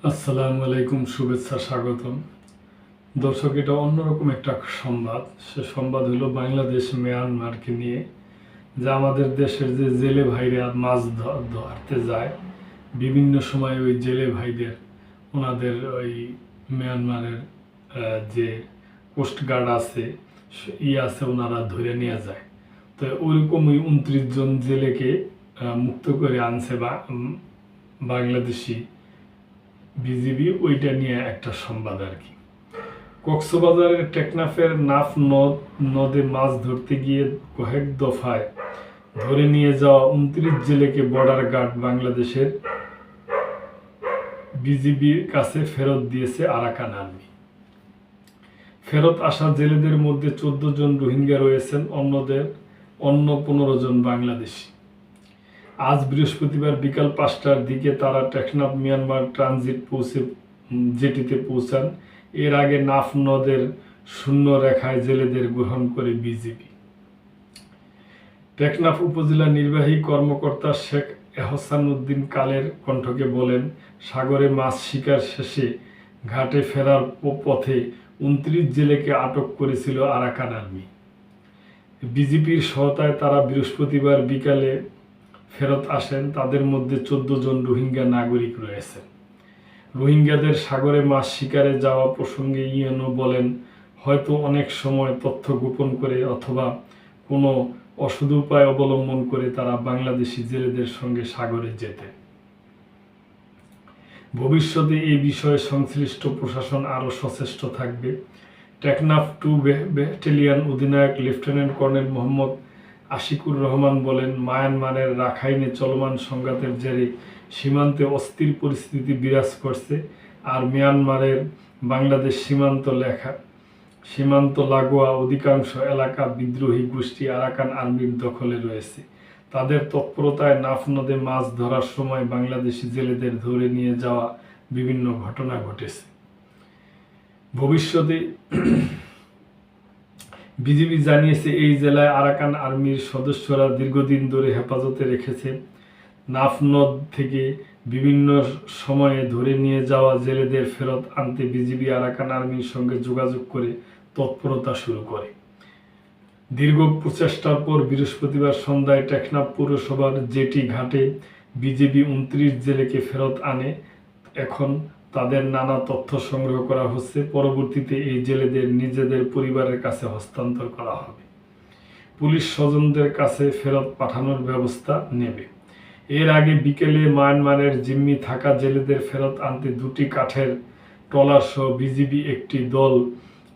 আসসালামু আলাইকুম, শুভেচ্ছা, স্বাগতম। দর্শক, এটা অন্যরকম একটা সংবাদ। সে সংবাদ হলো বাংলাদেশ মিয়ানমারকে নিয়ে, যে আমাদের দেশের যে জেলে ভাইরা মাছ ধরতে যায়, বিভিন্ন সময় ওই জেলে ভাইদের ওনাদের ওই মিয়ানমারের যে কোস্টগার্ড আছে, আছে, ওনারা ধরে নিয়ে যায়। তো ওইরকমই 29 জন জেলেকে মুক্ত করে আনছে বাংলাদেশি বিজিবি। ওইটা নিয়ে একটা সংবাদ আর কি। কক্সবাজারের টেকনাফের নাফ নদে মাছ ধরতে গিয়ে কয়েক দফায় ধরে নিয়ে যাওয়া 29 জেলেকে বর্ডার গার্ড বাংলাদেশের বিজিবির কাছে ফেরত দিয়েছে আরাকান আর্মি। ফেরত আসা জেলেদের মধ্যে 14 জন রোহিঙ্গা রয়েছেন, অন্য 15 জন বাংলাদেশি। আজ বৃহস্পতিবার বিকাল 5টার দিকে তারা টেকনাফ মিয়ানমার ট্রানজিট জেটিতে পৌঁছান। এর আগে নাফ নদের শূন্য রেখায় জেলেদের গ্রহণ করে বিজিবি। টেকনাফ উপজেলা নির্বাহী কর্মকর্তা শেখ এহসান উদ্দিন কালের কণ্ঠকে বলেন, সাগরে মাছ শিকার শেষে ঘাটে ফেরার পথে 29 জেলেকে আটক করেছিল আরাকান আর্মি। বিজিবির সহায়তায় তারা বৃহস্পতিবার বিকালে ফেরত আসেন। তাদের মধ্যে 14 জন রোহিঙ্গা নাগরিক রয়েছেন। রোহিঙ্গাদের সাগরে মাছ শিকারে যাওয়া প্রসঙ্গে ইউএনও বলেন, হয়তো অনেক সময় তথ্য গোপন করে অথবা কোনো অসৎ উপায় অবলম্বন করে তারা বাংলাদেশি জেলেদের সঙ্গে সাগরে যেতে। ভবিষ্যতে এই বিষয়ে সংশ্লিষ্ট প্রশাসন আরও সচেষ্ট থাকবে। টেকনাফ 2 ব্যাটালিয়ন অধিনায়ক লেফটেন্যান্ট কর্নেল মোহাম্মদ আশিকুর রহমান বলেন, মায়ানমারের রাখাইনে চলমান সংঘাতের জেরে সীমান্তে অস্থির পরিস্থিতি বিরাজ করছে। আর মিয়ানমারের বাংলাদেশ সীমান্ত লাগোয়া অধিকাংশ এলাকা বিদ্রোহী গোষ্ঠী আরাকান আর্মির দখলে রয়েছে। তাদের তৎপরতায় নাফ নদে মাছ ধরার সময় বাংলাদেশি জেলেদের ধরে নিয়ে যাওয়া বিভিন্ন ঘটনা ঘটেছে। ভবিষ্যতে বিজিবি জানিয়েছে, এই জেলায় আরাকান আর্মির সদস্যরা দীর্ঘদিন ধরে হেফাজতে রেখেছে। নাফ নদ থেকে বিভিন্ন সময়ে ধরে নিয়ে যাওয়া জেলেদের ফেরত আনতে বিজিবি আরাকান আর্মির সঙ্গে যোগাযোগ করে তৎপরতা শুরু করে। দীর্ঘ প্রচেষ্টার পর বৃহস্পতিবার সন্ধ্যায় টেকনাফ পৌরসভার জেটি ঘাটে বিজিবি 29 জেলেকে ফেরত আনে। এখন তাদের নানা তথ্য সংগ্রহ করা হচ্ছে। পরবর্তীতে এই জেলেদের নিজেদের পরিবারের কাছে হস্তান্তর করা হবে। পুলিশ স্বজনদের কাছে ফেরত পাঠানোর ব্যবস্থা নেবে। এর আগে বিকেলে মায়ানমারের জিম্মি থাকা জেলেদের ফেরত আনতে 2টি কাঠের ট্রলার সহ বিজিবি একটি দল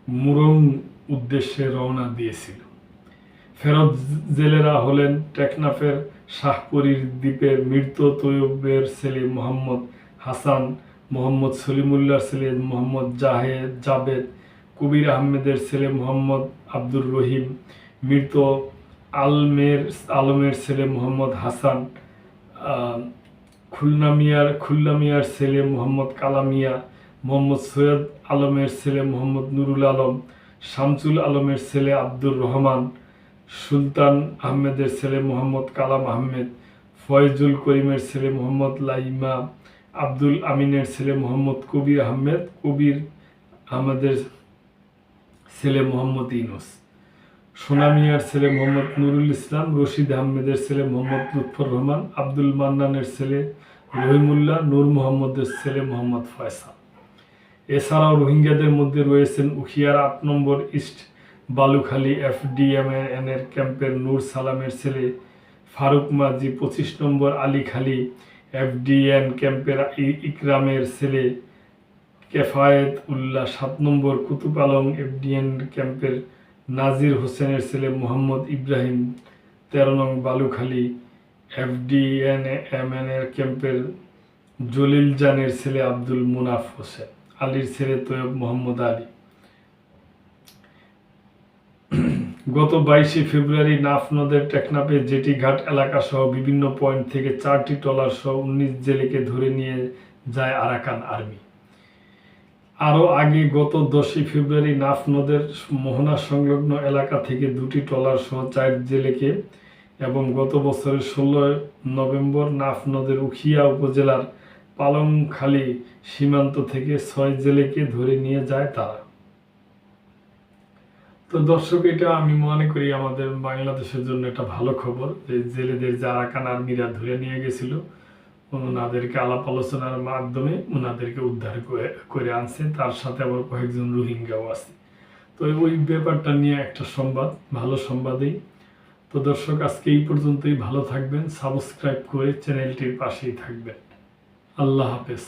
মুরং উদ্দেশ্যে রওনা দিয়েছিল। ফেরত জেলেরা হলেন টেকনাফের শাহপরীর দ্বীপের মৃত তৈয়বের ছেলে মোহাম্মদ হাসান, মোহাম্মদ সলিমুল্লাহর ছেলে মোহাম্মদ জাবেদ, কবির আহমেদের ছেলে মোহাম্মদ আব্দুর রহিম, মৃত আলমের ছেলে মোহাম্মদ হাসান, খুলনা মিয়ার ছেলে মোহাম্মদ কালামিয়া, মোহাম্মদ সৈয়দ আলমের ছেলে মোহাম্মদ নুরুল আলম, শামসুল আলমের ছেলে আব্দুর রহমান, সুলতান আহমেদের ছেলে মোহাম্মদ কালাম আহমেদ, ফয়জুল করিমের ছেলে মোহাম্মদ লাইমা, আব্দুল আমিনের ছেলে মোহাম্মদ কবির আহমেদ, কবির আহমেদের ছেলে মোহাম্মদ ইউনুস, সোনা মিয়ার ছেলে মোহাম্মদ নুরুল ইসলাম, রশিদ আহমেদের ছেলে মোহাম্মদ লুৎফর রহমান, আব্দুল মান্নানের ছেলে রহিমুল্লাহ, নূর মোহাম্মদের ছেলে মোহাম্মদ ফয়সাল। এছাড়াও রোহিঙ্গাদের মধ্যে রয়েছেন উখিয়ার 8 নম্বর ইস্ট বালুখালী FDMN ক্যাম্পের নূর সালামের ছেলে ফারুক মাঝি, 25 নম্বর আলীখালী FDN ক্যাম্পের ইকরামের ছেলে কেফায়েত উল্লাহ, 7 নম্বর কুতুব আলম FDN ক্যাম্পের নাজির হোসেনের ছেলে মোহাম্মদ ইব্রাহিম, 13 নং বালুখালী FDMN ক্যাম্পের জলিল জানের ছেলে আব্দুল মুনাফ হোসেন, আলীর ছেলে তৈয়ব মোহাম্মদ আলী। গত 22 ফেব্রুয়ারি নাফ নদের টেকনাফে জেটি ঘাট এলাকা সহ বিভিন্ন পয়েন্ট থেকে 4টি ট্রলার সহ 19 জেলেকে ধরে নিয়ে যায় আরাকান আর্মি। আরও আগে গত 10 ফেব্রুয়ারি নাফ নদের মোহনা সংলগ্ন এলাকা থেকে 2টি ট্রলার সহ 4 জেলেকে এবং গত বছরের 16 নভেম্বর নাফ নদের উখিয়া উপজেলার পালংখালী সীমান্ত থেকে 6 জেলেকে ধরে নিয়ে যায় তারা। তো দর্শক, এটা আমি মনে করি আমাদের বাংলাদেশের জন্য একটা ভালো খবর, যে জেলেদের যে আরাকান আর্মিরা ধরে নিয়ে গেছিল, ওনাদেরকে আলাপ আলোচনার মাধ্যমে ওনাদেরকে উদ্ধার করে আনছে। তার সাথে আবার কয়েকজন রোহিঙ্গাও আছে। তো ওই ব্যাপারটা নিয়ে একটা সংবাদ, ভালো সংবাদই। তো দর্শক, আজকে এই পর্যন্তই। ভালো থাকবেন, সাবস্ক্রাইব করে চ্যানেলটির পাশেই থাকবেন। আল্লাহ হাফেজ।